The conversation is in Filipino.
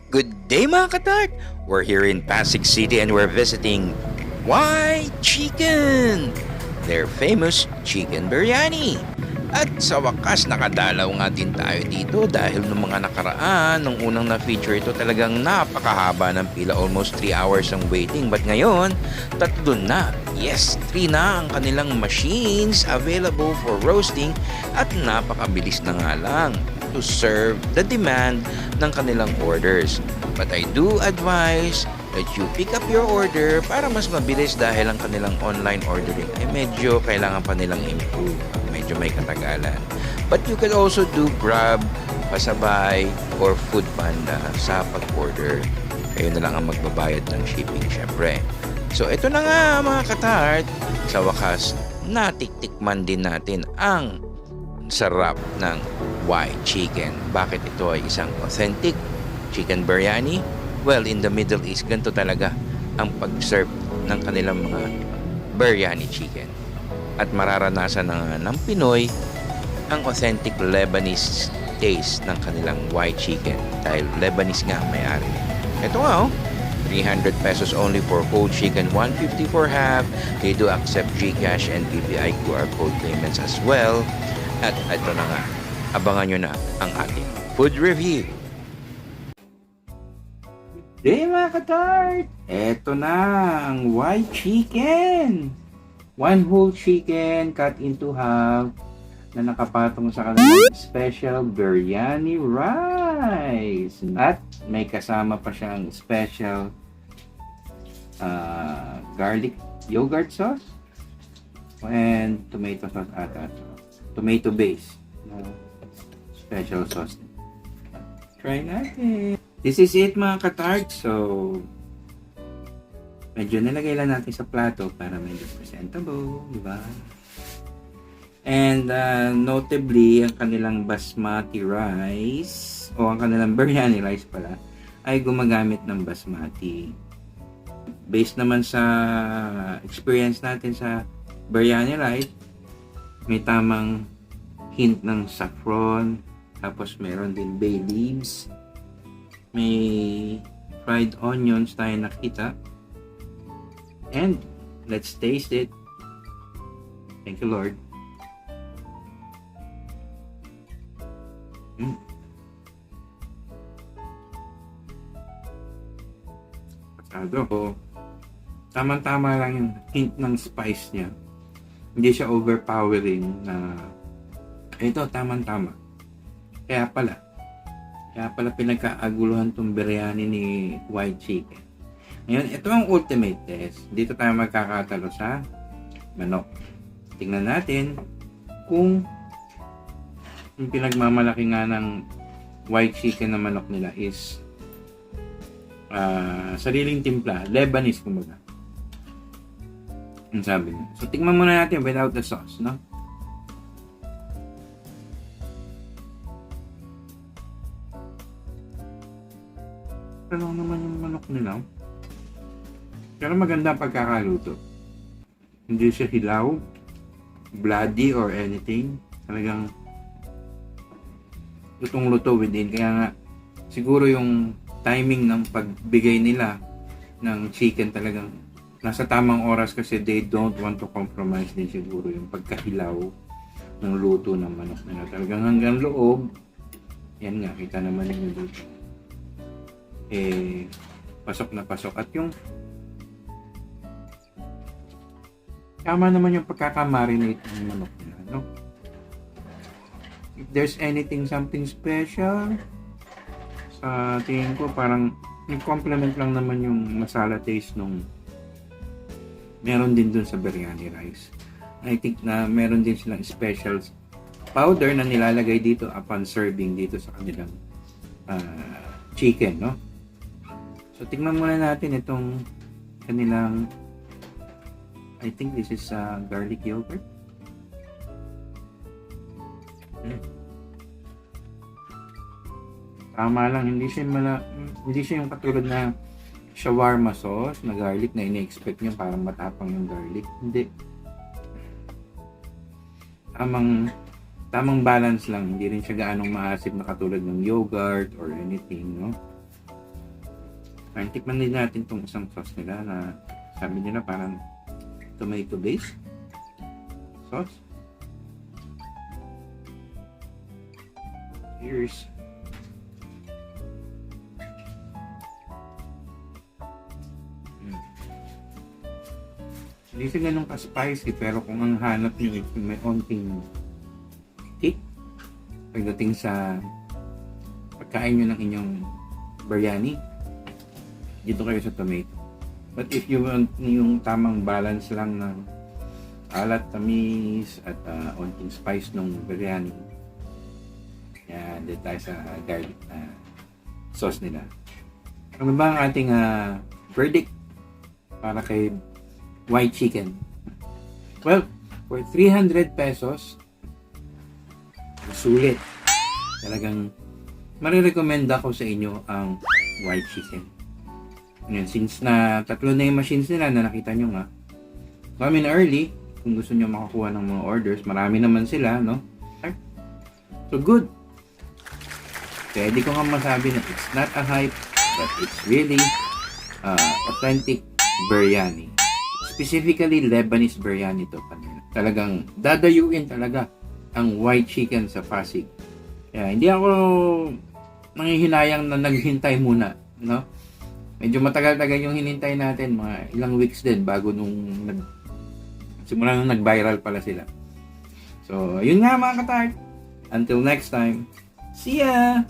Good day mga katart! We're here in Pasig City and we're visiting Why Chicken! Their famous chicken biryani. At sa wakas nakadalaw nga din tayo dito dahil nung mga nakaraan, nung unang na-feature ito talagang napakahaba ng pila, almost 3 hours ang waiting. But ngayon, 3 na. Yes, 3 na ang kanilang machines available for roasting at napakabilis na nga lang to serve the demand ng kanilang orders. But I do advise that you pick up your order para mas mabilis dahil ang kanilang online ordering ay medyo kailangan pa nilang improve. Medyo may katagalan. But you can also do Grab, Pasabay, or Food Panda sa pag-order. Kayo na lang ang magbabayad ng shipping syempre. So ito na nga mga katart, sa wakas natiktikman din natin ang sarap ng Why Chicken. Bakit ito ay isang authentic chicken biryani? Well, in the Middle East, ganito talaga ang pag-serve ng kanilang mga biryani chicken. At mararanasan na ng Pinoy ang authentic Lebanese taste ng kanilang Why Chicken dahil Lebanese nga may-ari. Ito nga 300 pesos only for whole chicken, 150 for half. They do accept GCash and BPI QR code payments as well. At ito na nga, abangan nyo na ang ating food review. Hey mga katart! Ito na ang Why Chicken! One whole chicken cut into half na nakapatong sa kanilang special biryani rice. At may kasama pa siyang special garlic yogurt sauce and tomato sauce ata. Tomato base. Special sauce. Try natin. This is it mga katart. So, medyo nilagay lang natin sa plato para medyo presentable, di ba? And notably, ang kanilang basmati rice o ang kanilang biryani rice pala ay gumagamit ng basmati. Based naman sa experience natin sa biryani rice, may tamang hint ng saffron, tapos meron din bay leaves, may fried onions tayo nakita. And let's taste it. Thank you, Lord. Pasado. Tama-tama lang yung hint ng spice niya. Hindi siya overpowering na ito, tamang-tama. Kaya pala pinagkaaguluhan tong biryani ni Why Chicken. Ngayon, ito ang ultimate test. Dito tayo magkakatalo sa manok. Tingnan natin kung yung pinagmamalaki nga ng Why Chicken na manok nila is sariling timpla, Lebanese kumbaga. Ang sabi niya. So, tingnan muna natin without the sauce, no? Ito lang naman yung manok nila. Pero maganda ang pagkakaluto. Hindi siya hilaw, bloody or anything. Talagang lutong-luto within. Kaya nga, siguro yung timing ng pagbigay nila ng chicken talagang nasa tamang oras kasi they don't want to compromise din siguro yung pagkahilaw ng luto ng manok nila. Talagang hanggang loob, yan nga, kita naman yung dito. Pasok na pasok. At yung tama naman yung pagkakamarinate ng manok nila, no? If there's something special, sa tingin ko parang yung-complement lang naman yung masala taste nung meron din dun sa biryani rice. I think na meron din silang special powder na nilalagay dito upon serving dito sa kanilang chicken, no? So, tingnan muna natin itong kanilang I think this is garlic yogurt. Tama lang, hindi siya yung katulad na shawarma sauce na garlic na ini-expect nyo parang matapang yung garlic. Hindi. Tamang balance lang. Hindi rin siya gaanong maasim na katulad ng yogurt or anything, no? Tikman din natin itong isang sauce nila na sabi nila parang tomato based sauce. Cheers! Hindi siya ganun ka-spicy, pero kung ang hanap nyo is may onting kick pagdating sa pagkain nyo ng inyong biryani, dito kayo sa tomato. But if you want yung tamang balance lang ng alat, tamis, at onting spice ng biryani, yan, dito tayo sa garlic sauce nila. Ano ba ang ating verdict para kay white chicken? Well, for 300 pesos, sulit. Talagang marirecommend ako sa inyo ang white chicken. Ayan, since na tatlo na yung machines nila na nakita nyo nga, come in early kung gusto nyo makakuha ng mga orders. Marami naman sila, no? So good. Pwede ko nga masabi na it's not a hype, but it's really authentic biryani. Specifically Lebanese biryani to kanina. Talagang dadayuin talaga ang white chicken sa Pasig. Kaya hindi ako nanghihinayang na naghintay muna, no? Medyo matagal-tagal yung hinintay natin, mga ilang weeks din bago nung simula nung nag-viral pala sila. So, yun nga mga katart. Until next time, see ya!